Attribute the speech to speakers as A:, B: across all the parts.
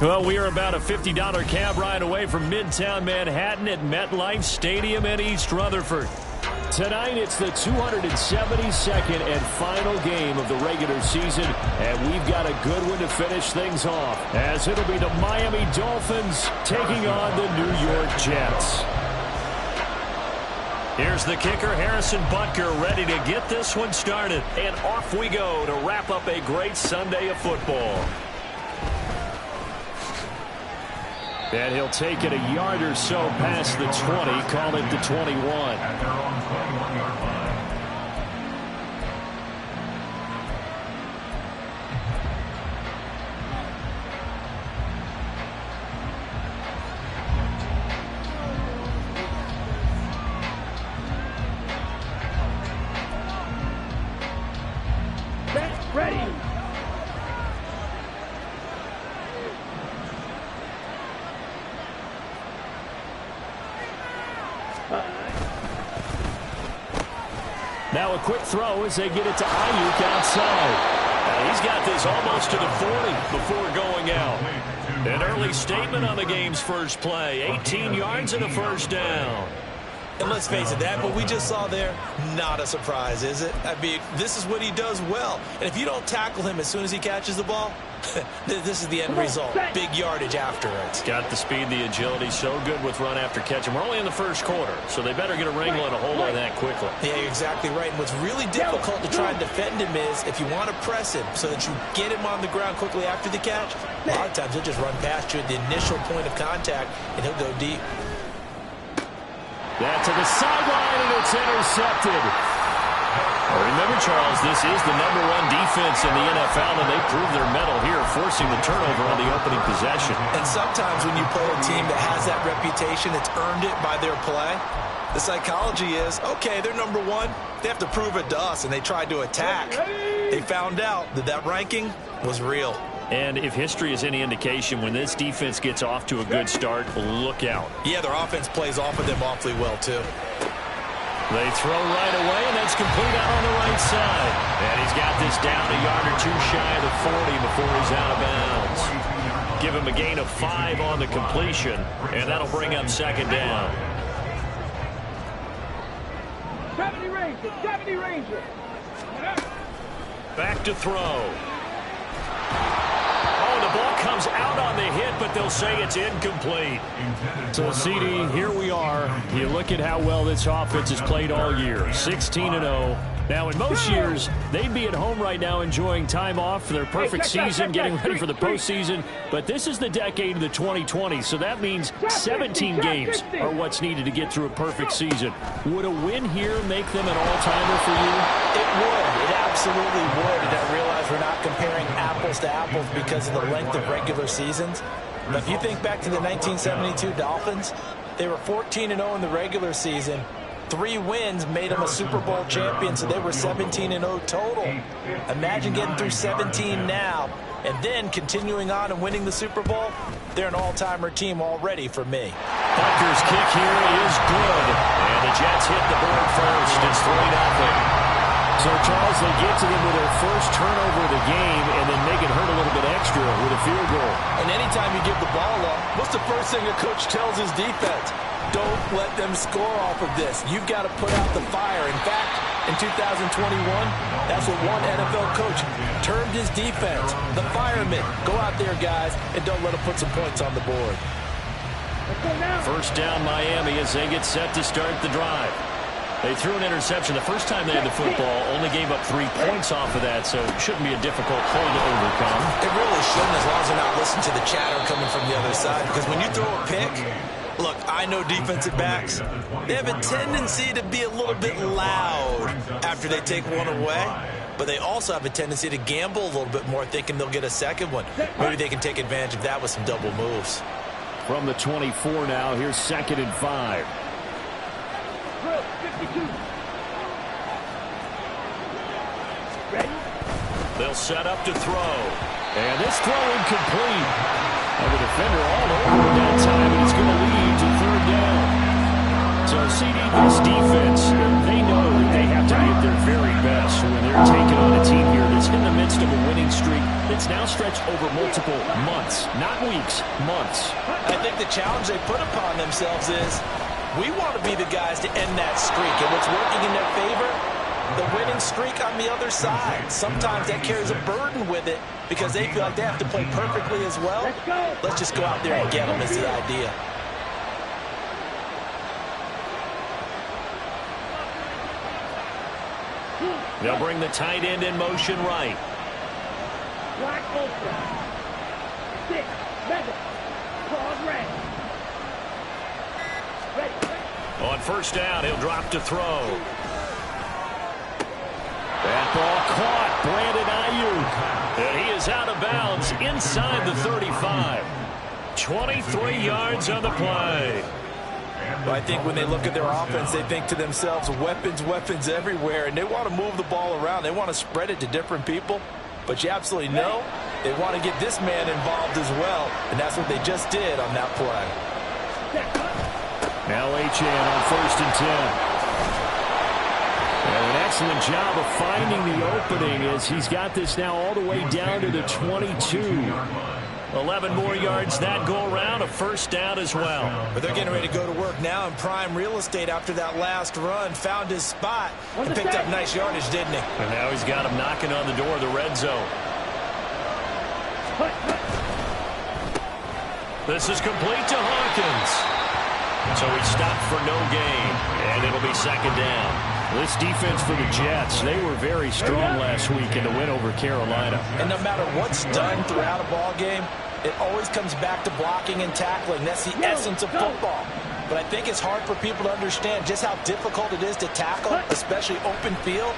A: Well, we are about a $50 cab ride away from Midtown Manhattan at MetLife Stadium in East Rutherford. Tonight, it's the 272nd and final game of the regular season, and we've got a good one to finish things off, as it'll be the Miami Dolphins taking on the New York Jets. Here's the kicker, Harrison Butker, ready to get this one started. And off we go to wrap up a great Sunday of football. And he'll take it a yard or so past the 20, call it the 21.
B: Ready.
A: Now a quick throw as they get it to Ayuk outside. He's got this almost to the 40 before going out. An early statement on the game's first play. 18 yards and a first down.
C: And let's face it, that what we just saw there, not a surprise, is it? I mean, this is what he does well. And if you don't tackle him as soon as he catches the ball, this is the end result. Big yardage afterwards.
A: Got the speed, the agility, so good with run after catch. And we're only in the first quarter, so they better get a wrangle and a hold on that quickly.
C: Yeah, you're exactly right. And what's really difficult to try and defend him is if you want to press him so that you get him on the ground quickly after the catch, a lot of times he'll just run past you at the initial point of contact, and he'll go deep.
A: That to the sideline, and it's intercepted. Remember, Charles, this is the #1 defense in the NFL, and they prove their mettle here, forcing the turnover on the opening possession.
C: And sometimes when you play a team that has that reputation, it's earned it by their play. The psychology is, okay, they're #1. They have to prove it to us, and they tried to attack. They found out that that ranking was real.
A: And if history is any indication, when this defense gets off to a good start, look out.
C: Yeah, their offense plays off of them awfully well, too.
A: They throw right away, and that's complete out on the right side. And he's got this down a yard or two shy of the 40 before he's out of bounds. Give him a gain of 5 on the completion, and that'll bring up second down.
B: 70 Ranger.
A: Back to throw. The ball comes out on the hit, but they'll say it's incomplete. So, CD, here we are. You look at how well this offense has played all year, 16-0. Now, in most years, they'd be at home right now enjoying time off for their perfect season, getting ready for the postseason. But this is the decade of the 2020s, so that means 17 games are what's needed to get through a perfect season. Would a win here make them an all-timer for you?
C: It would. It absolutely would. And I realize we're not comparing apples to apples because of the length of regular seasons. But if you think back to the 1972 Dolphins, they were 14-0 in the regular season. 3 wins made them a Super Bowl champion, so they were 17-0 total. Imagine getting through 17 now and then continuing on and winning the Super Bowl. They're an all-timer team already for me.
A: Butker's kick here is good, and the Jets hit the board first. It's 3-0. So, Charles, they get to them with their first turnover of the game and then make it hurt a little bit extra with a field goal.
C: And anytime you give the ball up, what's the first thing a coach tells his defense? Don't let them score off of this. You've got to put out the fire. In fact, in 2021, that's what one NFL coach termed his defense, the firemen. Go out there, guys, and don't let them put some points on the board.
A: First down, Miami, as they get set to start the drive. They threw an interception the first time they had the football, only gave up 3 points off of that, so it shouldn't be a difficult hole to overcome.
C: It really shouldn't, as long as they're not listening to the chatter coming from the other side, because when you throw a pick, look, I know defensive backs, they have a tendency to be a little bit loud after they take one away, but they also have a tendency to gamble a little bit more, thinking they'll get a second one. Maybe they can take advantage of that with some double moves.
A: From the 24 now, here's 2nd and 5. They'll set up to throw. And this throw incomplete. And the defender all over at that time, and it's going to lead to 3rd down. So, CD, this defense, they know that they have to be at their very best when they're taking on a team here that's in the midst midst of a winning streak that's now stretched over multiple months, not weeks, months.
C: I think the challenge they put upon themselves is we want to be the guys to end that streak, and what's working in their favor, the winning streak on the other side. Sometimes that carries a burden with it because they feel like they have to play perfectly as well. Let's just go out there and get them is the idea.
A: They'll bring the tight end in motion right.
B: Black open. 6, 7. Claws red. Ready.
A: On first down, he'll drop to throw. That ball caught. Brandon Ayuk. And he is out of bounds inside the 35. 23 yards on the play.
C: Well, I think when they look at their offense, they think to themselves, weapons, weapons everywhere, and they want to move the ball around. They want to spread it to different people, but you absolutely know they want to get this man involved as well, and that's what they just did on that play.
A: Now Achane on first and 10. And an excellent job of finding the opening as he's got this now all the way down to the 22. 11 more yards that go around, a first down as well.
C: But they're getting ready to go to work now in prime real estate after that last run. Found his spot and picked up nice yardage, didn't he?
A: And now he's got him knocking on the door of the red zone. This is complete to Hawkins. So he stopped for no gain, and it'll be second down. This defense for the Jets, they were very strong last week in the win over Carolina.
C: And no matter what's done throughout a ball game, it always comes back to blocking and tackling. That's the essence of football. But I think it's hard for people to understand just how difficult it is to tackle, especially open field.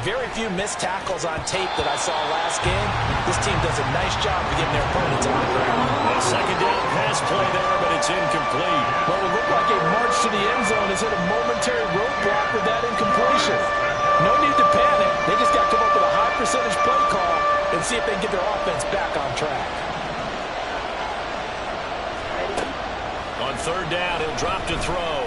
C: Very few missed tackles on tape that I saw last game. This team does a nice job of getting their opponents on the ground.
A: A second down pass play there, but it's incomplete.
C: Well, it looked like a march to the end zone has hit a momentary roadblock with that incompletion. No need to panic. They just got to come up with a high percentage play call and see if they can get their offense back on track.
A: On third down, he'll drop to throw.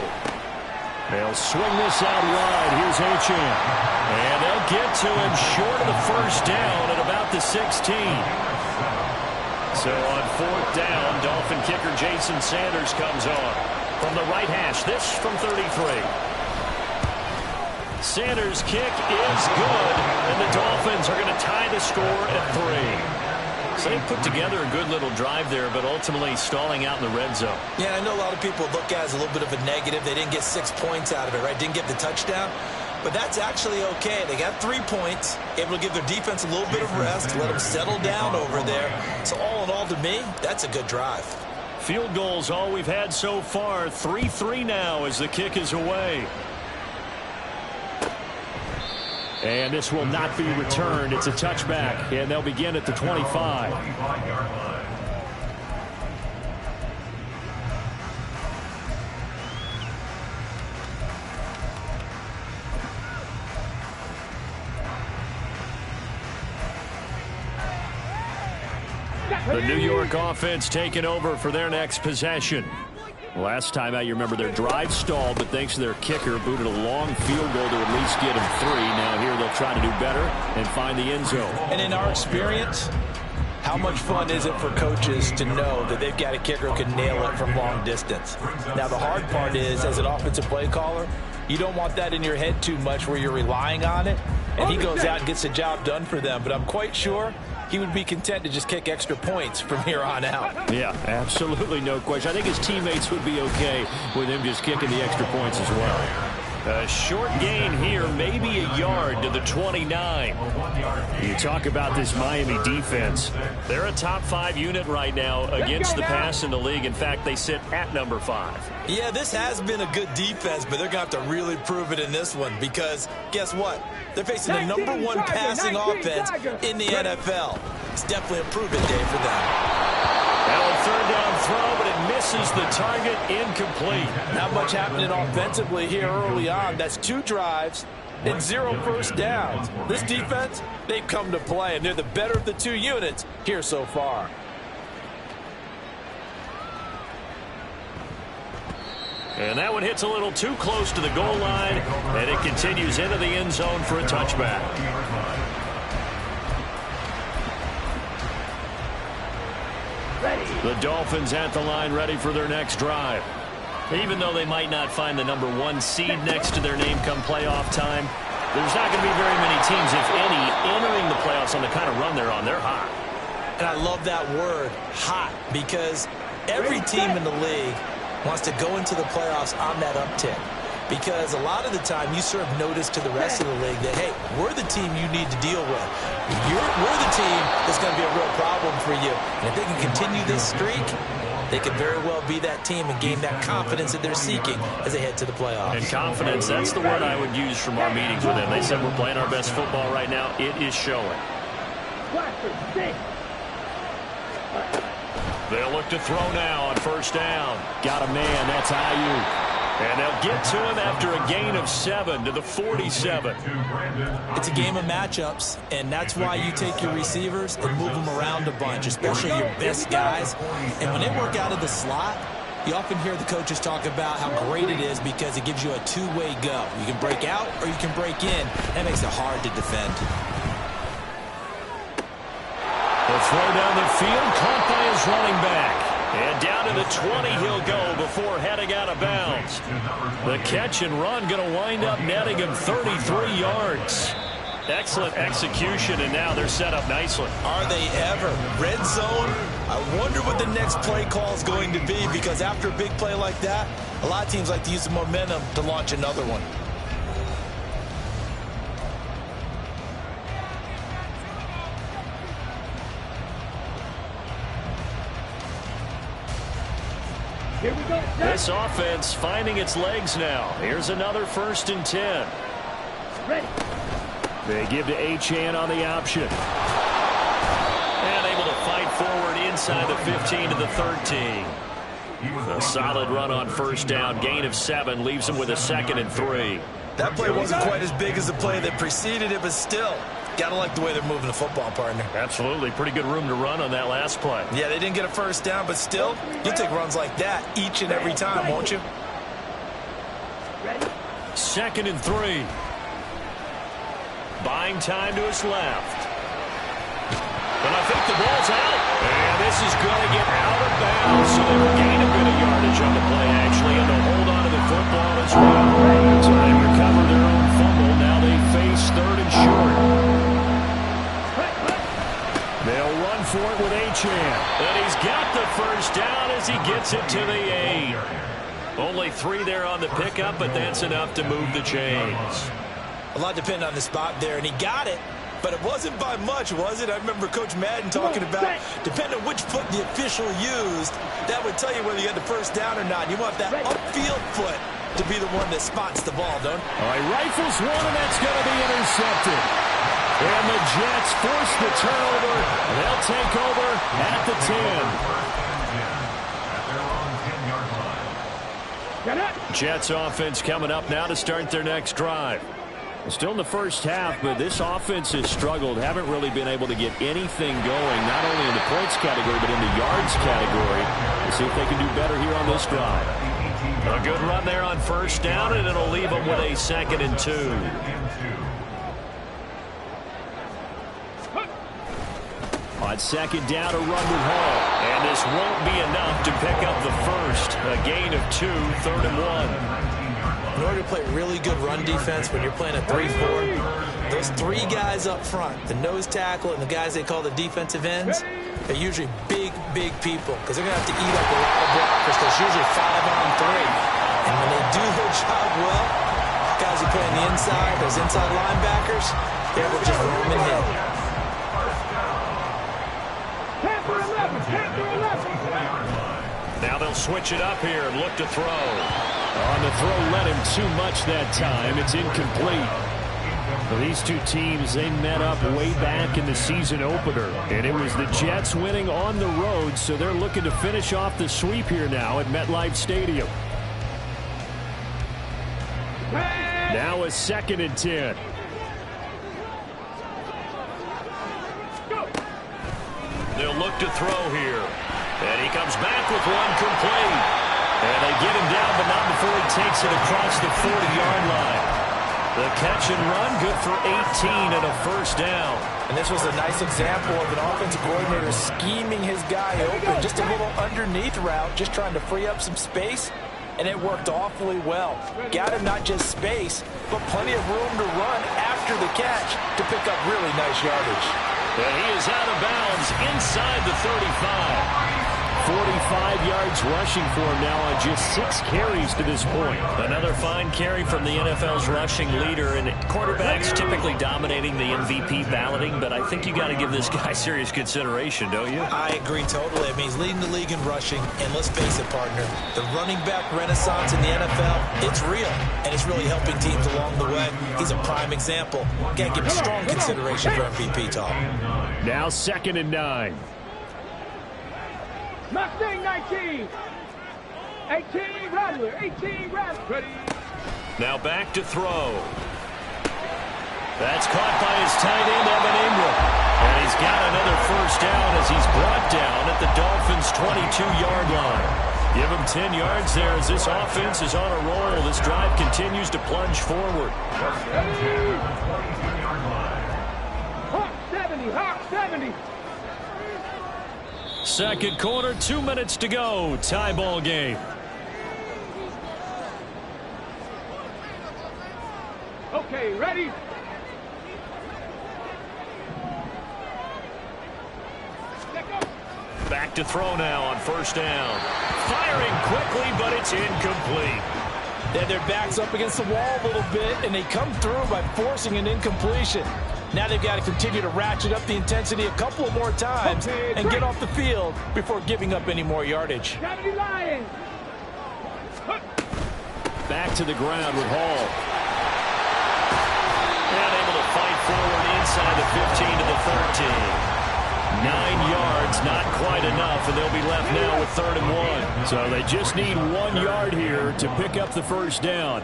A: They'll swing this out wide. Here's Achane. And they'll get to him short of the first down at about the 16. So on fourth down, Dolphin kicker Jason Sanders comes on. From the right hash, this from 33. Sanders' kick is good, and the Dolphins are going to tie the score at 3. So they put together a good little drive there, but ultimately stalling out in the red zone.
C: Yeah, I know a lot of people look at it as a little bit of a negative. They didn't get 6 points out of it, right? Didn't get the touchdown. But that's actually okay. They got 3 points, able to give their defense a little bit of rest, let them settle down over there. So all in all, to me, that's a good drive.
A: Field goals, all we've had so far. 3-3 now as the kick is away. And this will not be returned. It's a touchback, and they'll begin at the 25. The New York offense taking over for their next possession. Last time out, you remember their drive stalled, but thanks to their kicker, booted a long field goal to at least get them 3. Now here they'll try to do better and find the end zone.
C: And in our experience, how much fun is it for coaches to know that they've got a kicker who can nail it from long distance? Now the hard part is, as an offensive play caller, you don't want that in your head too much where you're relying on it, and he goes out and gets the job done for them. But I'm quite sure he would be content to just kick extra points from here on out.
A: Yeah, absolutely no question. I think his teammates would be okay with him just kicking the extra points as well. A short gain here, maybe a yard to the 29. You talk about this Miami defense. They're a top 5 unit right now against the pass in the league. In fact, they sit at number 5.
C: Yeah, this has been a good defense, but they're going to have to really prove it in this one because guess what? They're facing the number 1 passing offense in the NFL. It's definitely a prove-it day for them.
A: Now a third down throw, but it misses the target, incomplete.
C: Not much happening offensively here early on. That's 2 drives and 0 first downs. This defense, they've come to play, and they're the better of the 2 units here so far.
A: And that one hits a little too close to the goal line, and it continues into the end zone for a touchback. The Dolphins at the line ready for their next drive. Even though they might not find the #1 seed next to their name come playoff time, there's not going to be very many teams, if any, entering the playoffs on the kind of run they're on. They're hot.
C: And I love that word, hot, because every team in the league wants to go into the playoffs on that uptick. Because a lot of the time you serve notice to the rest of the league that, hey, we're the team you need to deal with. We're the team that's going to be a real problem for you. And if they can continue this streak, they could very well be that team and gain that confidence that they're seeking as they head to the playoffs.
A: And confidence, that's the word I would use from our meetings with them. They said we're playing our best football right now. It is showing. They'll look to throw now on first down. Got a man, that's Ayuk. And they'll get to him after a gain of 7 to the 47.
C: It's a game of matchups, and that's why you take your receivers and move them around a bunch, especially your best guys. And when they work out of the slot, you often hear the coaches talk about how great it is because it gives you a two-way go. You can break out or you can break in. That makes it hard to defend.
A: The throw down the field, caught by his running back. And down to the 20 he'll go before heading out of bounds. The catch and run going to wind up netting him 33 yards. Excellent execution, and now they're set up nicely.
C: Are they ever? Red zone? I wonder what the next play call is going to be, because after a big play like that, a lot of teams like to use the momentum to launch another one.
B: Here we go.
A: This offense finding its legs now. Here's another 1st and 10.
B: Ready.
A: They give to Achane on the option. And able to fight forward inside the 15 to the 13. A solid run on first down. Gain of 7 leaves them with a 2nd and 3.
C: That play wasn't quite as big as the play that preceded it, but still, gotta like the way they're moving the football, partner.
A: Absolutely. Pretty good room to run on that last play.
C: Yeah, they didn't get a first down, but still, you'll take runs like that each and every time, won't you?
B: Ready.
A: 2nd and 3. Buying time to his left. But I think the ball's out. And this is going to get out of bounds. So they will gain a bit of yardage on the play, actually, and they'll hold on to the football as well. So they recover their own fumble. Now they face 3rd and short. They'll run for it with Achane. And he's got the first down as he gets it to the 8. Only 3 there on the pickup, but that's enough to move the chains.
C: A lot depended on the spot there, and he got it, but it wasn't by much, was it? I remember Coach Madden talking about, depending on which foot the official used, that would tell you whether you had the first down or not. You want that upfield foot to be the one that spots the ball, don't you?
A: All right, rifles one, and that's going to be intercepted. And the Jets force the turnover. They'll take over at the 10. Jets offense coming up now to start their next drive. Still in the first half, but this offense has struggled. Haven't really been able to get anything going, not only in the points category, but in the yards category. We'll see if they can do better here on this drive. A good run there on first down, and it'll leave them with a 2nd and 2. On 2nd down, a run with Hall. And this won't be enough to pick up the first. A gain of 2, 3rd and 1.
C: In order to play really good run defense when you're playing a 3-4, those 3 guys up front, the nose tackle and the guys they call the defensive ends, they're usually big people because they're going to have to eat up a lot of blockers because it's usually 5-on-3. And when they do their job well, guys who play on the inside, those inside linebackers, they're able to just roam and hit.
A: Now they'll switch it up here and look to throw. On the throw, led him too much that time. It's incomplete. Well, these two teams, they met up way back in the season opener. And it was the Jets winning on the road, so they're looking to finish off the sweep here now at MetLife Stadium. Now a 2nd and 10. They'll look to throw here. And he comes back with one complete. And they get him down, but not before he takes it across the 40-yard line. The catch and run, good for 18 and a first down.
C: And this was a nice example of an offensive coordinator scheming his guy open. Just a little underneath route, just trying to free up some space, and it worked awfully well. Got him not just space, but plenty of room to run after the catch to pick up really nice yardage.
A: And he is out of bounds inside the 35. 45 yards rushing for him now on just 6 carries to this point. Another fine carry from the NFL's rushing leader, and quarterbacks typically dominating the MVP balloting, but I think you got to give this guy serious consideration, don't you?
C: I agree totally. I mean, he's leading the league in rushing, and let's face it, partner, the running back renaissance in the NFL, it's real, and it's really helping teams along the way. He's a prime example. Got to give him strong consideration for MVP talk.
A: Now 2nd and 9.
B: Mustang 19. 18 Rattler. 18 Rattler. Ready.
A: Now back to throw. That's caught by his tight end, Evan Ingram. And he's got another first down as he's brought down at the Dolphins' 22-yard line. Give him 10 yards there as this offense is on a roll. This drive continues to plunge forward.
B: Hawk 70. Hawk 70.
A: Second quarter, 2 minutes to go. Tie ball game.
B: Okay, ready?
A: Back to throw now on first down. Firing quickly, but it's incomplete.
C: Then their back's up against the wall a little bit, and they come through by forcing an incompletion. Now they've got to continue to ratchet up the intensity a couple of more times and get off the field before giving up any more yardage.
A: Back to the ground with Hall. And able to fight forward inside the 15 to the 13. 9 yards, not quite enough, and they'll be left now with 3rd and 1. So they just need 1 yard here to pick up the first down.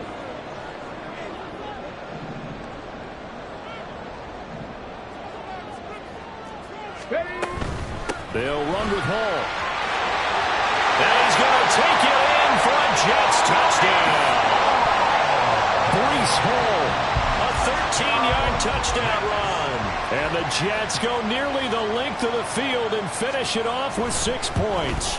A: They'll run with Hall. And he's going to take it in for a Jets touchdown. Breece Hall, a 13-yard touchdown run. And the Jets go nearly the length of the field and finish it off with 6 points.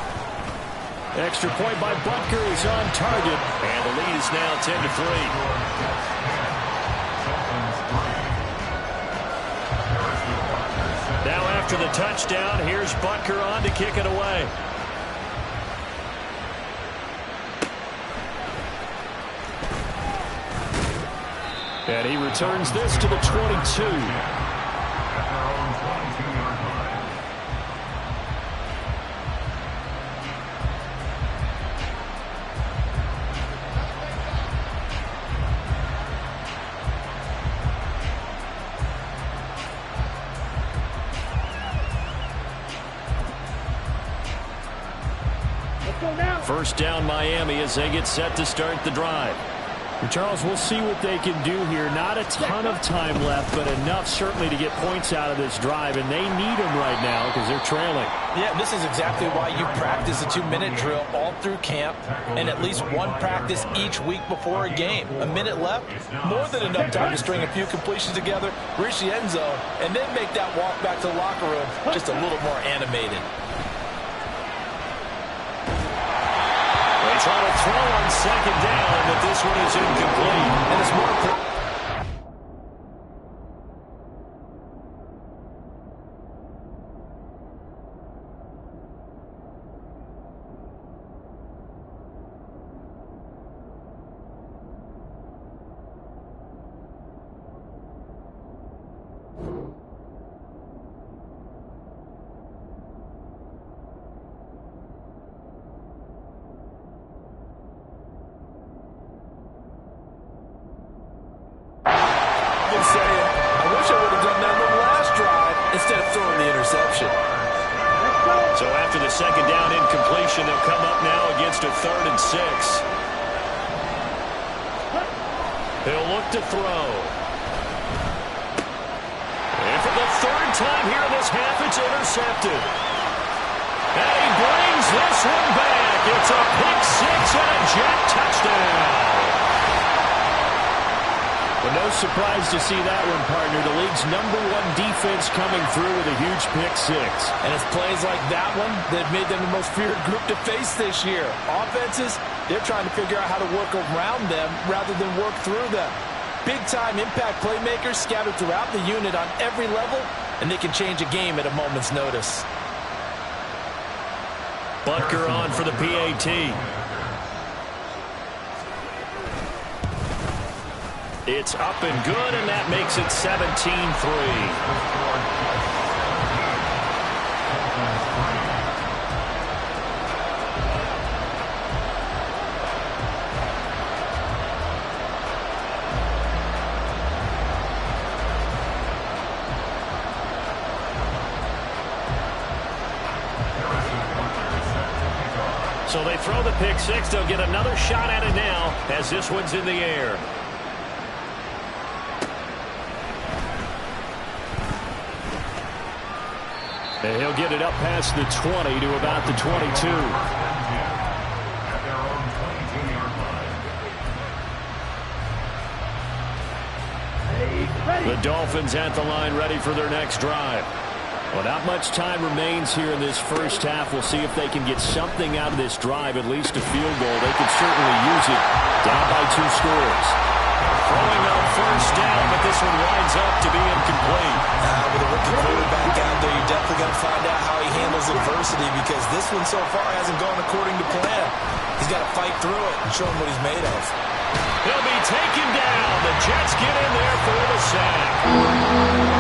A: Extra point by Butker is on target. And the lead is now 10-3. Now after the touchdown, here's Butker on to kick it away. And he returns this to the 22. First down Miami as they get set to start the drive. And Charles, we'll see what they can do here. Not a ton of time left, but enough certainly to get points out of this drive, and they need them right now because they're trailing.
C: Yeah, this is exactly why you practice a 2-minute drill all through camp and at least one practice each week before a game. A minute left, more than enough time to string a few completions together, reach the end zone, and then make that walk back to the locker room just a little more animated.
A: Trying to throw on second down, but this one is incomplete.
C: And it's more...
A: So after the second down incompletion, they'll come up now against a 3rd and 6. He'll look to throw. And for the 3rd time here in this half, it's intercepted. And he brings this one back. It's a pick 6 and a Jet touchdown. Well, no surprise to see that one, partner. The league's #1 defense coming through with a huge pick-6.
C: And it's plays like that one that made them the most feared group to face this year. Offenses, they're trying to figure out how to work around them rather than work through them. Big-time impact playmakers scattered throughout the unit on every level, and they can change a game at a moment's notice.
A: Butker on for the PAT. It's up and good, and that makes it 17-3. So they throw the pick-6. They'll get another shot at it now as this one's in the air. And he'll get it up past the 20 to about the 22. The Dolphins at the line ready for their next drive. Well, not much time remains here in this first half. We'll see if they can get something out of this drive, at least a field goal. They could certainly use it. Down by 2 scores. Throwing on first down, but this one winds up to be incomplete.
C: With a rookie quarterback out there, you definitely got to find out how he handles adversity, because this one so far hasn't gone according to plan. He's got to fight through it and show him what he's made of.
A: He'll be taken down. The Jets get in there for the sack.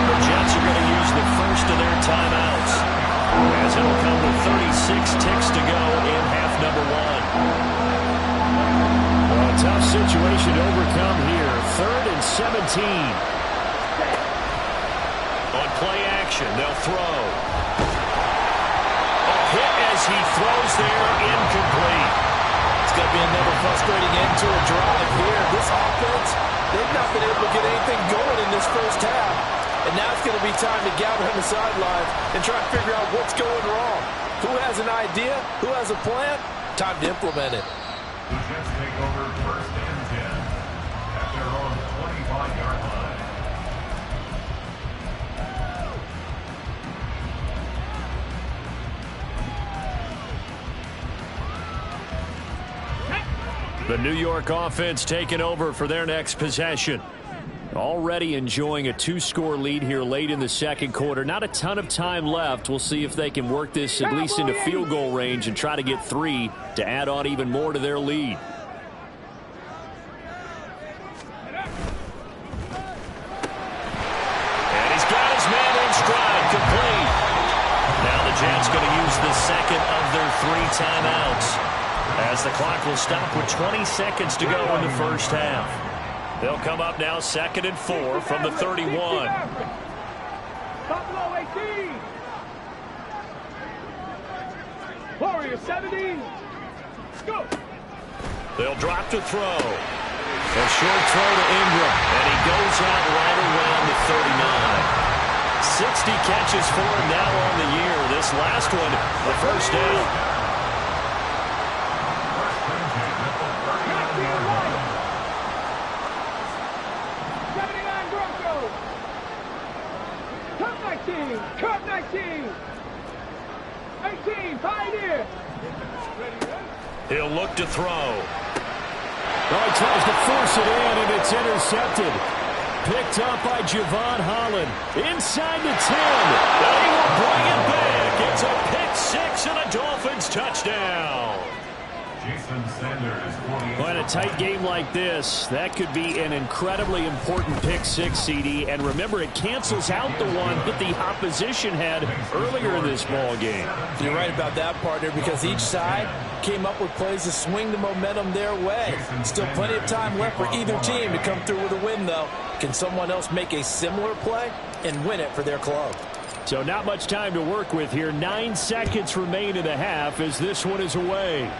A: The Jets are going to use the first of their timeouts, as it'll come with 36 ticks to go in half number 1. Well, a tough situation to overcome here. 3rd and 17. On play action, they'll throw. A hit as he throws there, incomplete.
C: It's going to be another frustrating end to a drive here. This offense, they've not been able to get anything going in this first half. And now it's going to be time to gather on the sidelines and try to figure out what's going wrong. Who has an idea? Who has a plan? Time to implement it.
D: The Jets take over 1st and 10 at their own 25-yard line.
A: The New York offense taking over for their next possession. Already enjoying a 2-score lead here late in the second quarter. Not a ton of time left. We'll see if they can work this at least into field goal range and try to get 3 to add on even more to their lead. And he's got his man in stride, complete. Now the Jets going to use the second of their 3 timeouts, as the clock will stop with 20 seconds to go in the first half. They'll come up now 2nd and 4 from the 31.
B: Buffalo 18. Warrior 70. Go.
A: They'll drop to throw. A short throw to Ingram, and he goes out right around the 39. 60 catches for him now on the year. This last one, the first down.
B: Cut 19. 18. Pioneer.
A: He'll look to throw. Oh, he tries to force it in, and it's intercepted. Picked up by Javon Holland. Inside the 10. And he will bring it back. It's a pick-6 and a Dolphins touchdown. Well, in a tight game like this, that could be an incredibly important pick-6, CD. And remember, it cancels out the one that the opposition had earlier in this ball game.
C: You're right about that, partner, because each side came up with plays to swing the momentum their way. Still plenty of time left for either team to come through with a win, though. Can someone else make a similar play and win it for their club?
A: So not much time to work with here. 9 seconds remain in the half as this one is away.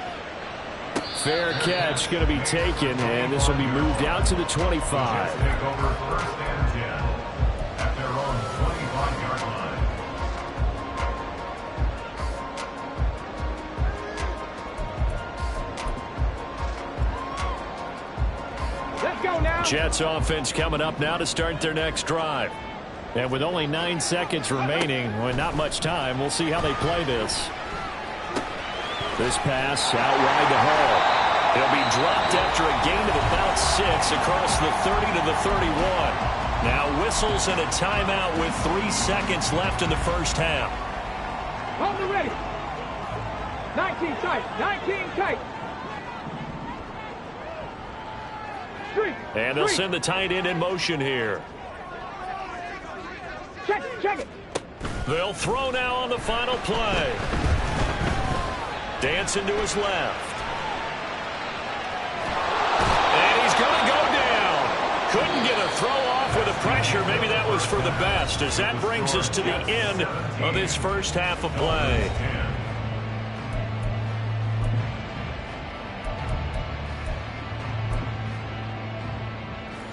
A: Fair catch going to be taken, and this will be moved out to the 25.
D: Take over 1st and 10 at their own 25-yard line.
B: Let's go now.
A: Jets offense coming up now to start their next drive. And with only 9 seconds remaining, well, not much time, we'll see how they play this. This pass out wide to Hall. He'll be dropped after a gain of about 6 across the 30 to the 31. Now whistles and a timeout with 3 seconds left in the first half.
B: Hold it ready. 19 tight. 19 tight. Street.
A: And they'll send the tight end in motion here.
B: Check it.
A: They'll throw now on the final play. Dancing to his left. And he's going to go down. Couldn't get a throw off with the pressure. Maybe that was for the best, as that brings us to the end of this first half of play.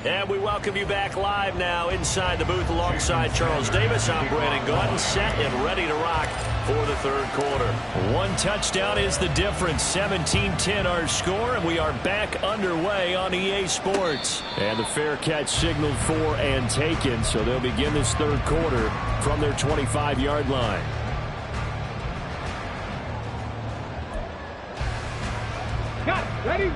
A: And we welcome you back live now inside the booth alongside Charles Davis. I'm Brandon Gaudin, set and ready to rock for the third quarter. 1 touchdown is the difference. 17-10 our score, and we are back underway on EA Sports. And the fair catch signaled for and taken, so they'll begin this third quarter from their 25-yard line.
B: Got it. Ready?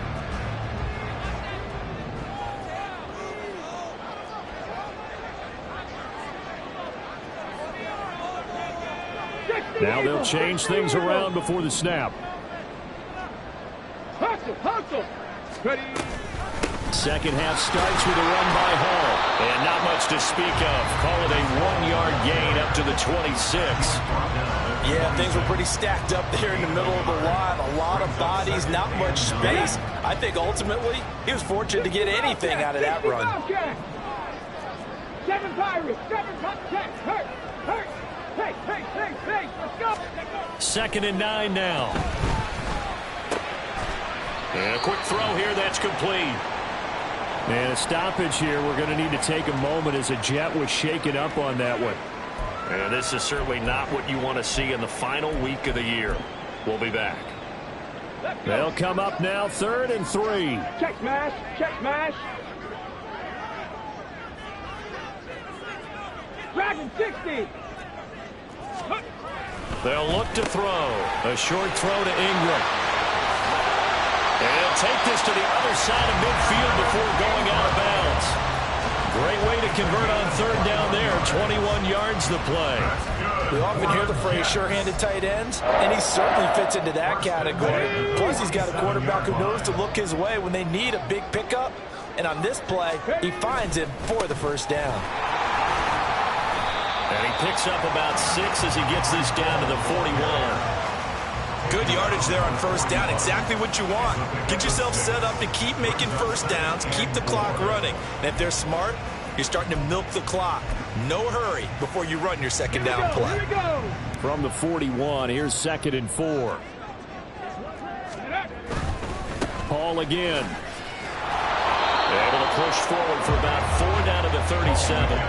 A: Now they'll change things around before the snap.
B: Hustle. Ready.
A: Second half starts with a run by Hall. And not much to speak of. Call it a 1-yard gain up to the 26.
C: Yeah, things were pretty stacked up there in the middle of the line. A lot of bodies, not much space. I think ultimately he was fortunate to get anything out of that run.
B: 7 Pirates. 7 Cats. Hurt. Hey, let's go.
A: 2nd and 9 now. And a quick throw here, that's complete. And a stoppage here. We're going to need to take a moment as a Jet was shaken up on that one. And this is certainly not what you want to see in the final week of the year. We'll be back. They'll come up now, 3rd and 3.
B: Check smash. Dragon 60.
A: They'll look to throw. A short throw to Ingram. And he'll take this to the other side of midfield before going out of bounds. Great way to convert on 3rd down there. 21 yards the play.
C: We often hear the phrase sure-handed tight ends, and he certainly fits into that category. Plus, he's got a quarterback who knows to look his way when they need a big pickup. And on this play, he finds him for the first down.
A: And he picks up about 6 as he gets this down to the 41.
E: Good yardage there on first down. Exactly what you want. Get yourself set up to keep making first downs, keep the clock running. And if they're smart, you're starting to milk the clock. No hurry before you run your second down play.
B: Here we go.
A: From the 41, here's 2nd and 4. Paul again. Able to push forward for about 4 down to the 37.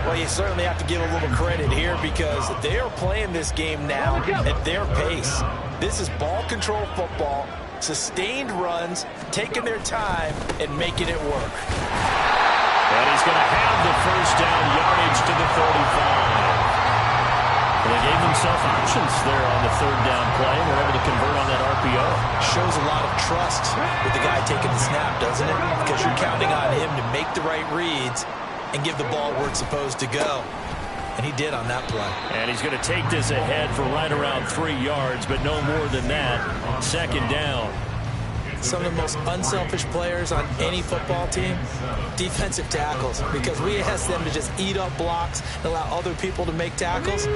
C: Well, you certainly have to give a little credit here because they are playing this game now at their pace. This is ball control football, sustained runs, taking their time, and making it work.
A: And he's going to have the first down yardage to the 35. They gave themselves options there on the 3rd down play and were able to convert on that RPO.
C: Shows a lot of trust with the guy taking the snap, doesn't it? Because you're counting on him to make the right reads and give the ball where it's supposed to go. And he did on that play.
A: And he's going to take this ahead for right around 3 yards, but no more than that. 2nd down.
C: Some of the most unselfish players on any football team, defensive tackles, because we ask them to just eat up blocks and allow other people to make tackles.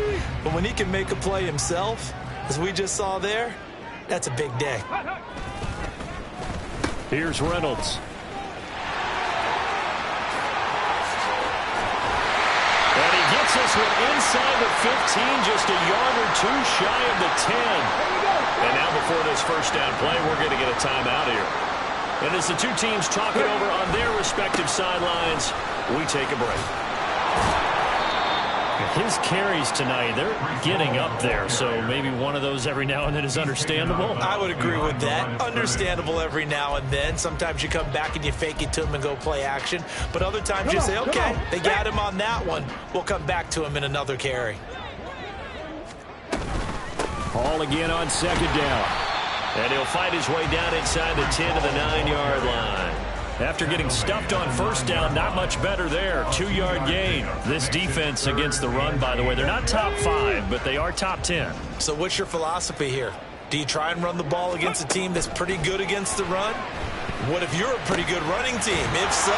C: But when he can make a play himself, as we just saw there, that's a big day.
A: Here's Reynolds. And he gets this one inside the 15, just a yard or 2 shy of the 10. And now before this first down play, we're going to get a timeout here. And as the two teams talk it over on their respective sidelines, we take a break. His carries tonight, they're getting up there, so maybe one of those every now and then is understandable.
E: I would agree with that. Understandable every now and then. Sometimes you come back and you fake it to him and go play action. But other times you say, okay, they got him on that one. We'll come back to him in another carry.
A: Hall again on second down. And he'll fight his way down inside the 10 to the 9-yard line. After getting stuffed on first down, not much better there. 2-yard gain. This defense against the run, by the way, they're not top 5, but they are top 10.
E: So what's your philosophy here? Do you try and run the ball against a team that's pretty good against the run? What if you're a pretty good running team? If so,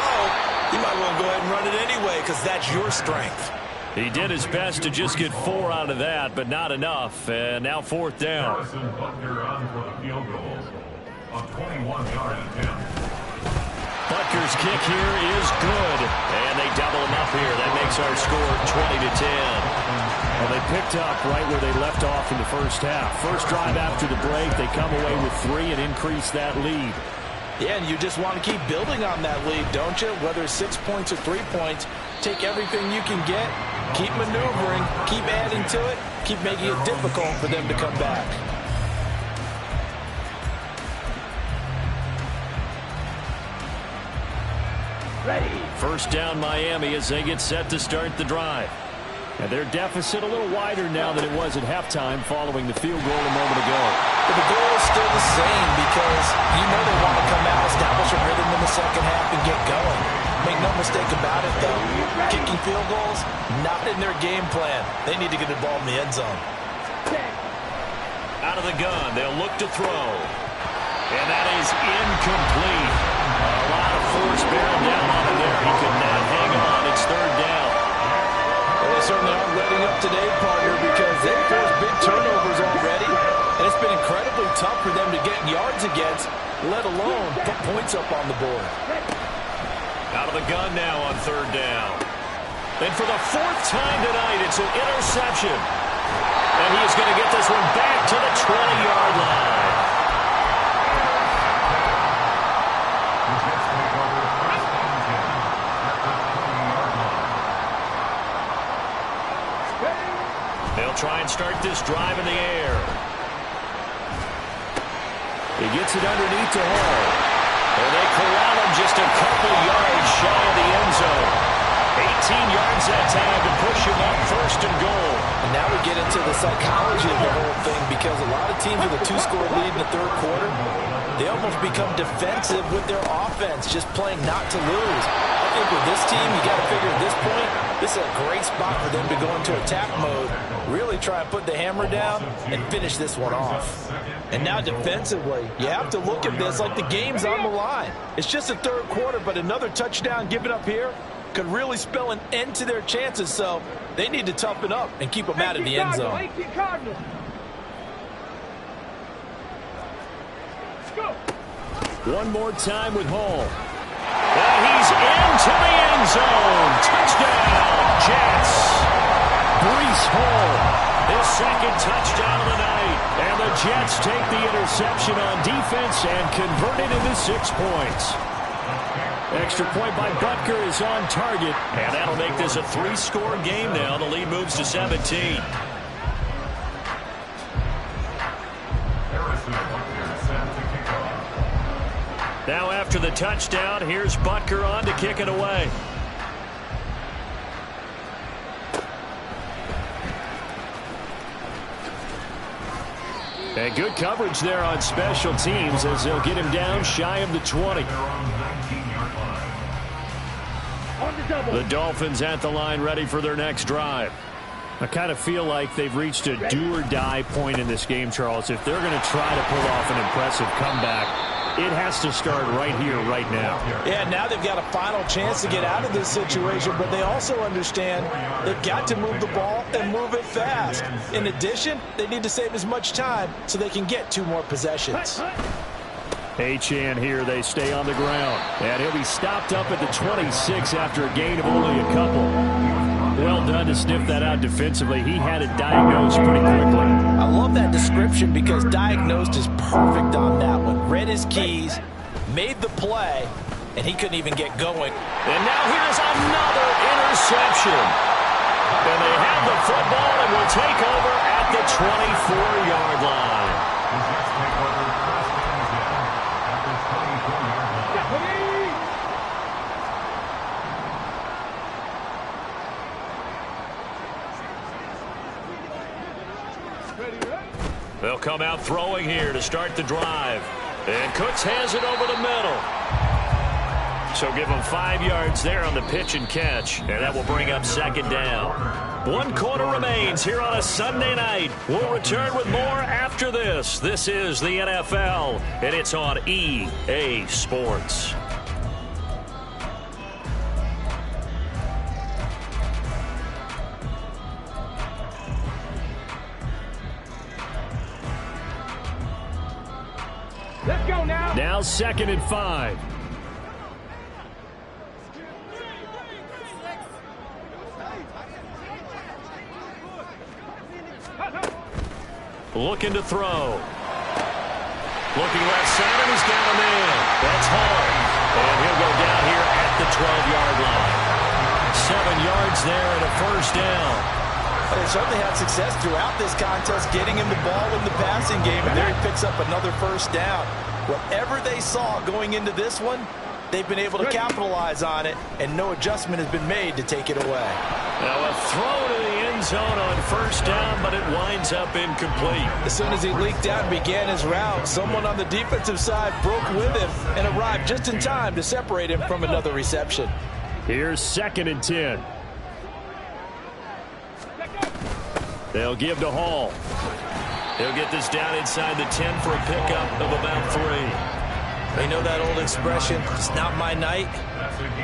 E: you might want to go ahead and run it anyway because that's your strength.
A: He did his best to just get 4 out of that, but not enough. And now fourth down.
D: Butker on for the field goal. A 21-yard attempt.
A: Butker's kick here is good. And they double him up here. That makes our score 20 to 10. Well, they picked up right where they left off in the first half. First drive after the break, they come away with 3 and increase that lead.
C: Yeah, and you just want to keep building on that lead, don't you? Whether it's 6 points or 3 points, take everything you can get, keep maneuvering, keep adding to it, keep making it difficult for them to come back.
B: Ready.
A: First down Miami as they get set to start the drive. And their deficit a little wider now than it was at halftime following the field goal a moment ago.
C: But the goal is still the same because you know they want to come out, establish a rhythm in the second half, and get going. Make no mistake about it, though. Kicking field goals, not in their game plan. They need to get the ball in the end zone.
A: Out of the gun, they'll look to throw. And that is incomplete. A lot of force bearing down on him there. He could not hang on. It's third down.
C: Well, they certainly aren't letting up today, partner, because they've forced big turnovers already. And it's been incredibly tough for them to get yards against, let alone put points up on the board.
A: Out of the gun now on third down. And for the 4th time tonight, it's an interception. And he is going to get this one back to the 20-yard line. They'll try and start this drive in the air. He gets it underneath to Hall. And they corral him just a couple yards shy of the end zone. 18 yards that time to push him up first and goal.
C: And now we get into the psychology of the whole thing because a lot of teams with a 2-score lead in the third quarter, they almost become defensive with their offense, just playing not to lose. I think with this team, you got to figure at this point, this is a great spot for them to go into attack mode, really try and put the hammer down and finish this one off. And now defensively, you have to look at this like the game's on the line. It's just the third quarter, but another touchdown given up here could really spell an end to their chances, so they need to toughen up and keep them out of the end zone.
A: One more time with Hall. And he's into the end zone. Touchdown, Jets. Breece Hall, his second touchdown of the night. And the Jets take the interception on defense and convert it into 6 points. Extra point by Butker is on target. And that'll make this a 3-score game now. The lead moves to 17. Now after the touchdown, here's Butker on to kick it away. And good coverage there on special teams as they'll get him down shy of the 20. The Dolphins at the line ready for their next drive. I kind of feel like they've reached a do-or-die point in this game, Charles. If they're going to try to pull off an impressive comeback, it has to start right here, right now.
C: Yeah, now they've got a final chance to get out of this situation, but they also understand they've got to move the ball and move it fast. In addition, they need to save as much time so they can get 2 more possessions.
A: Achane here, they stay on the ground. And he'll be stopped up at the 26 after a gain of only a couple. Well done to sniff that out defensively. He had it diagnosed pretty quickly.
C: I love that description because diagnosed is perfect on that one. Read his keys, made the play, and he couldn't even get going.
A: And now here's another interception. And they have the football and will take over at the 24-yard line.
D: The Jets take over first and 10 at the 24-yard line.
A: They'll come out throwing here to start the drive. And Cooks has it over the middle. So give them 5 yards there on the pitch and catch. And that will bring up second down. 1 quarter remains here on a Sunday night. We'll return with more after this. This is the NFL, and it's on EA Sports.
B: Let's go now.
A: Now 2nd and 5. Looking to throw. Looking left side, and he's got a man. That's Hall. And he'll go down here at the 12-yard line. 7 yards there and a first down.
C: They certainly had success throughout this contest getting him the ball in the passing game, and there he picks up another first down. Whatever they saw going into this one, they've been able to capitalize on it, and no adjustment has been made to take it away.
A: Now a throw to the end zone on first down, but it winds up incomplete.
C: As soon as he leaked out and began his route, someone on the defensive side broke with him and arrived just in time to separate him from another reception.
A: Here's 2nd and 10. They'll give to Hall. He'll get this down inside the 10 for a pickup of about 3.
C: You know that old expression, it's not my night?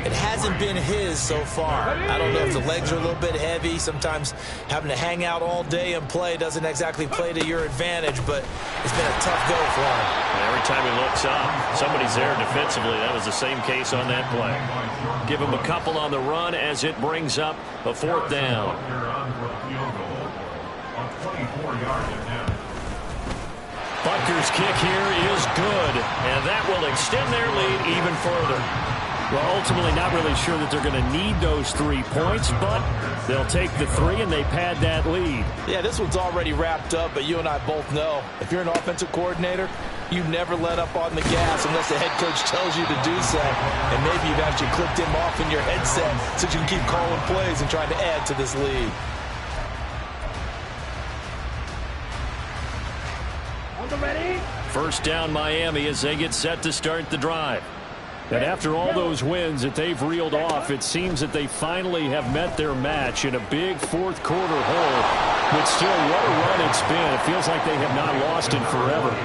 C: It hasn't been his so far. I don't know if the legs are a little bit heavy. Sometimes having to hang out all day and play doesn't exactly play to your advantage, but it's been a tough go for him.
A: Every time he looks up, somebody's there defensively. That was the same case on that play. Give him a couple on the run as it brings up a 4th down. Butker's kick here is good, and that will extend their lead even further. Well, ultimately not really sure that they're going to need those 3 points, but they'll take the 3 and they pad that lead.
C: Yeah, this one's already wrapped up, but you and I both know if you're an offensive coordinator, you never let up on the gas unless the head coach tells you to do so. And maybe you've actually clicked him off in your headset so you can keep calling plays and trying to add to this lead.
B: Ready?
A: First down Miami as they get set to start the drive. And after all those wins that they've reeled off, it seems that they finally have met their match in a big 4th quarter hole. But still, what a run it's been. It feels like they have not lost in forever.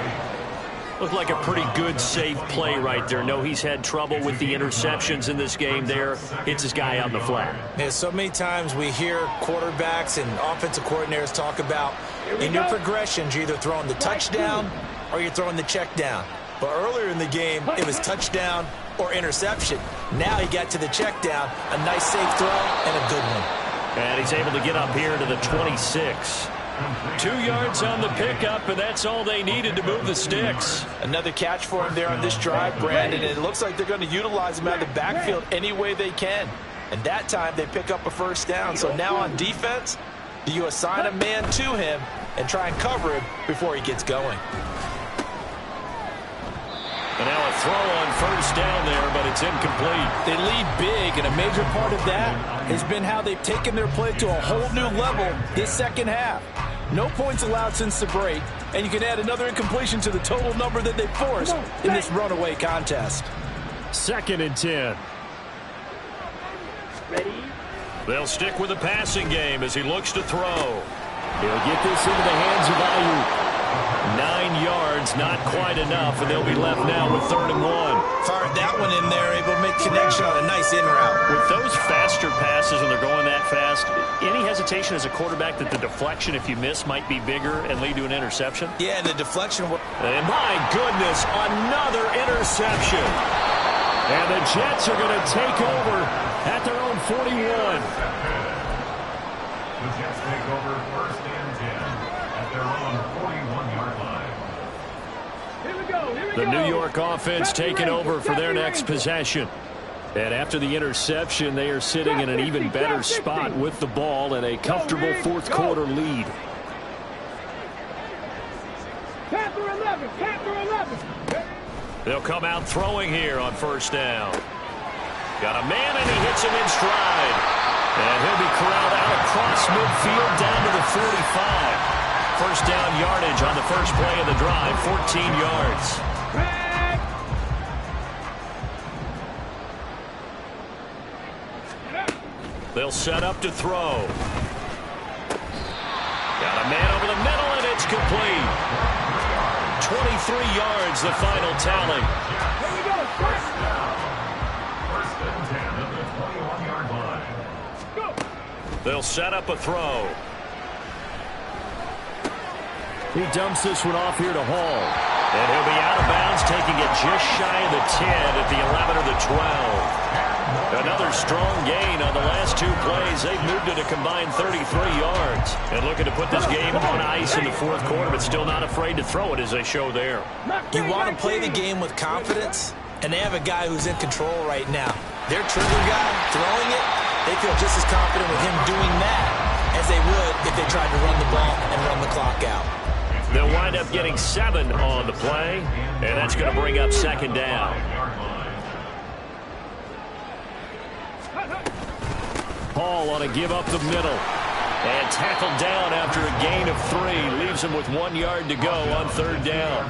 A: Looked like a pretty good, safe play right there. No, he's had trouble with the interceptions in this game there. Hits his guy on the flat.
C: Yeah, so many times we hear quarterbacks and offensive coordinators talk about in your progressions, you're either throwing the touchdown or you're throwing the check down. But earlier in the game, it was touchdown or interception. Now he got to the check down, a nice safe throw and a good one.
A: And he's able to get up here to the 26. 2 yards on the pickup, and that's all they needed to move the sticks.
C: Another catch for him there on this drive, Brandon, and it looks like they're going to utilize him out of the backfield any way they can. And that time they pick up a first down. So now on defense, do you assign a man to him and try and cover him before he gets going?
A: And now a throw on first down there, but it's incomplete.
C: They lead big, and a major part of that has been how they've taken their play to a whole new level this second half. No points allowed since the break, and you can add another incompletion to the total number that they forced in this runaway contest.
A: 2nd and 10.
B: Ready?
A: They'll stick with the passing game as he looks to throw. He'll get this into the hands of Ayuk. 9 yards, not quite enough, and they'll be left now with 3rd and 1.
C: Fired that one in there, able to make connection on a nice in route.
A: With those faster passes, when they're going that fast, any hesitation as a quarterback that the deflection, if you miss, might be bigger and lead to an interception?
C: Yeah, and the deflection.
A: And my goodness, another interception. And the Jets are going to take over at their own 41.
D: The Jets take over first and 10 at their own 41-yard line.
B: Here we go.
A: The New York offense taking over for their next possession. And after the interception, they are sitting in an even better spot with the ball and a comfortable fourth quarter lead.
B: Panther 11, Panther 11.
A: They'll come out throwing here on first down. Got a man, and he hits him in stride. And he'll be corralled out across midfield down to the 45. First down yardage on the first play of the drive, 14 yards. They'll set up to throw. Got a man over the middle, and it's complete. 23 yards, the final tally.
B: Here we go.
D: First and 10 at the 21-yard line.
B: Go.
A: They'll set up a throw. He dumps this one off here to Hall. And he'll be out of bounds, taking it just shy of the 10 at the 11 or the 12. Another strong gain on the last two plays. They've moved it a combined 33 yards. And looking to put this game on ice in the fourth quarter, but still not afraid to throw it as they show there.
C: You want to play the game with confidence, and they have a guy who's in control right now. Their trigger guy throwing it, they feel just as confident with him doing that as they would if they tried to run the ball and run the clock out.
A: They'll wind up getting 7 on the play, and that's going to bring up second down. Hall on a give up the middle. And tackled down after a gain of 3. Leaves him with 1 yard to go on third down.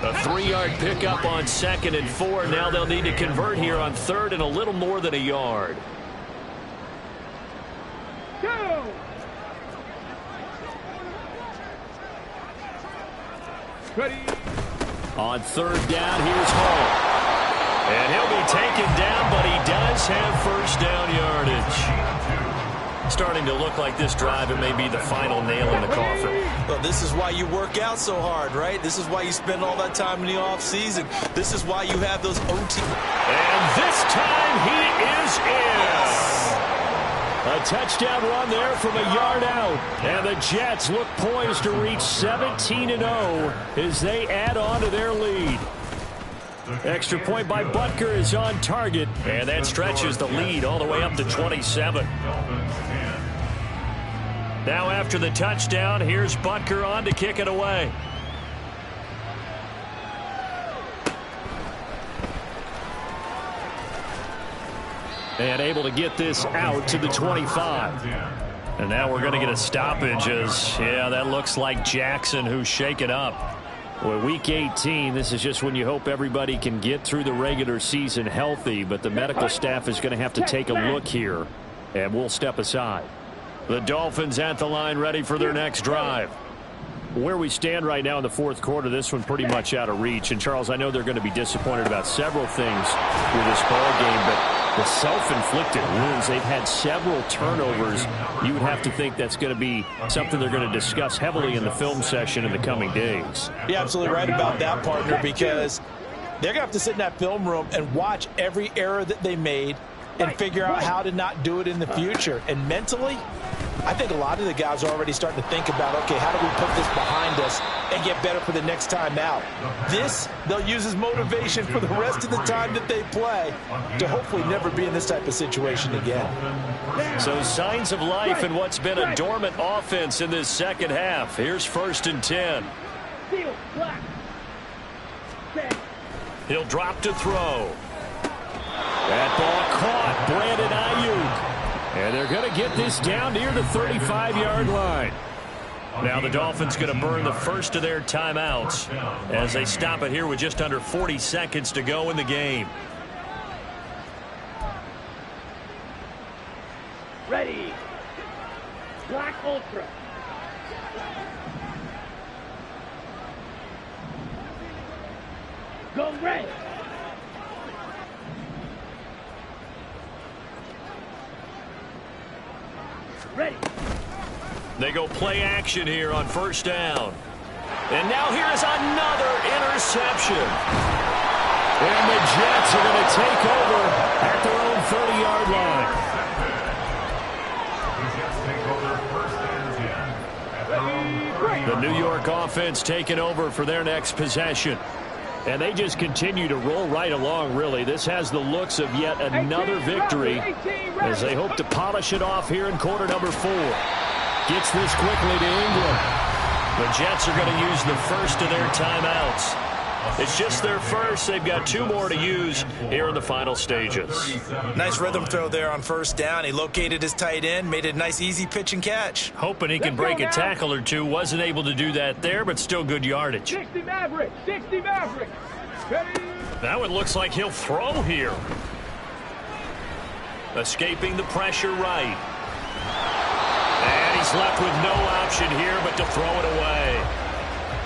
A: A 3-yard pickup on second and 4. Now they'll need to convert here on third and a little more than a yard.
B: Go. Ready.
A: On third down, here's Hall. And he'll be taken down, but he does have first down yardage. Starting to look like this drive, it may be the final nail in the coffin.
C: Well, this is why you work out so hard, right? This is why you spend all that time in the offseason. This is why you have those OT.
A: And this time he is in. A touchdown run there from a yard out. And the Jets look poised to reach 17-0 as they add on to their lead. Extra point by Butker is on target, and that stretches the lead all the way up to 27. Now after the touchdown, here's Butker on to kick it away. And able to get this out to the 25. And now we're going to get a stoppage as, yeah, that looks like Jackson who's shaken up. Well, week 18, this is just when you hope everybody can get through the regular season healthy, but the medical staff is going to have to take a look here, and we'll step aside. The Dolphins at the line ready for their next drive. Where we stand right now in the fourth quarter, this one pretty much out of reach. And, Charles, I know they're going to be disappointed about several things with this ball game, but the self-inflicted wounds, they've had several turnovers. You would have to think that's going to be something they're going to discuss heavily in the film session in the coming days.
C: You're absolutely right about that, partner, because they're going to have to sit in that film room and watch every error that they made and figure out how to not do it in the future. And mentally, I think a lot of the guys are already starting to think about, okay, how do we put this behind us and get better for the next time out? This, they'll use as motivation for the rest of the time that they play to hopefully never be in this type of situation again.
A: So signs of life in what's been a dormant offense in this second half. Here's first and 10. He'll drop to throw. That ball caught. Brandon Ayuk. And they're going to get this down near the 35-yard line. Now the Dolphins going to burn the first of their timeouts as they stop it here with just under 40 seconds to go in the game.
B: Ready. Black Ultra. Go red. Ready.
A: They go play action here on first down. And now here is another interception. And the Jets are going to take over at their own 30-yard line.
D: The Jets take over first and 10 at their own 20.
A: The New York offense taking over for their next possession. And they just continue to roll right along, really. This has the looks of yet another victory as they hope to polish it off here in quarter number 4. Gets this quickly to Ingram. The Jets are going to use the first of their timeouts. It's just their first. They've got 2 more to use here in the final stages.
E: Nice rhythm throw there on first down. He located his tight end, made a nice easy pitch and catch.
A: Hoping he can break a tackle or two. Wasn't able to do that there, but still good yardage.
B: 60 Maverick. 60 Maverick. Ready.
A: Now it looks like he'll throw here. Escaping the pressure right. And he's left with no option here but to throw it away.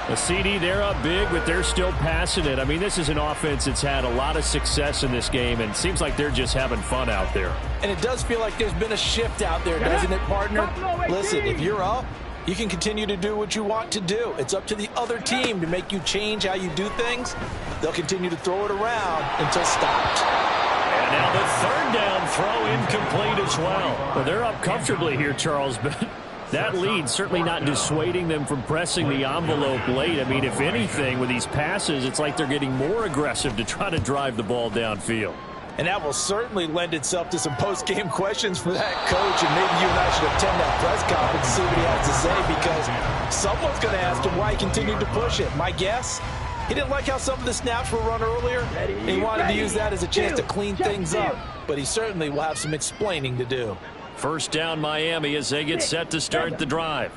A: A CD, they're up big, but they're still passing it. I mean, this is an offense that's had a lot of success in this game, and it seems like they're just having fun out there.
C: And it does feel like there's been a shift out there, doesn't it, partner? Listen, if you're up, you can continue to do what you want to do. It's up to the other team to make you change how you do things. They'll continue to throw it around until stopped.
A: And now the third down throw incomplete as well. Well, they're up comfortably here, Charles, but that lead certainly not dissuading them from pressing the envelope late. I mean, if anything, with these passes, it's like they're getting more aggressive to try to drive the ball downfield.
C: And that will certainly lend itself to some post-game questions for that coach, and maybe you and I should attend that press conference and see what he has to say, because someone's going to ask him why he continued to push it. My guess, he didn't like how some of the snaps were run earlier, and he wanted to use that as a chance to clean things up, but he certainly will have some explaining to do.
A: First down Miami as they get set to start the drive.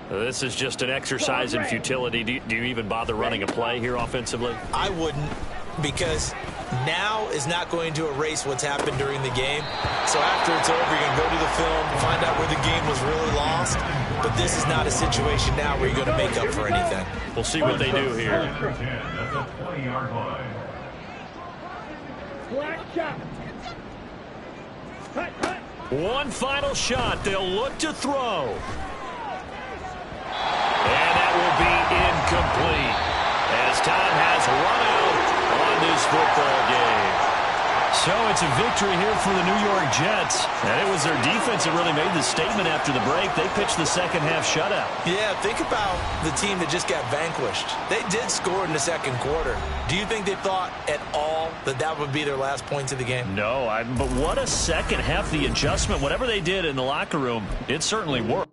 A: This is just an exercise in futility. Do you even bother running a play here offensively?
E: I wouldn't, because now is not going to erase what's happened during the game. So after it's over, you're going to go to the film, find out where the game was really lost. But this is not a situation now where you're going to make up for anything.
A: We'll see what they do here.
B: Black shot. Hut, hut.
A: One final shot. They'll look to throw. And that will be incomplete as time has run out on this football game. So it's a victory here for the New York Jets. And it was their defense that really made the statement after the break. They pitched the second half shutout.
E: Yeah, think about the team that just got vanquished. They did score in the second quarter. Do you think they thought at all that that would be their last points of the game?
A: No, but what a second half. The adjustment, whatever they did in the locker room, it certainly worked.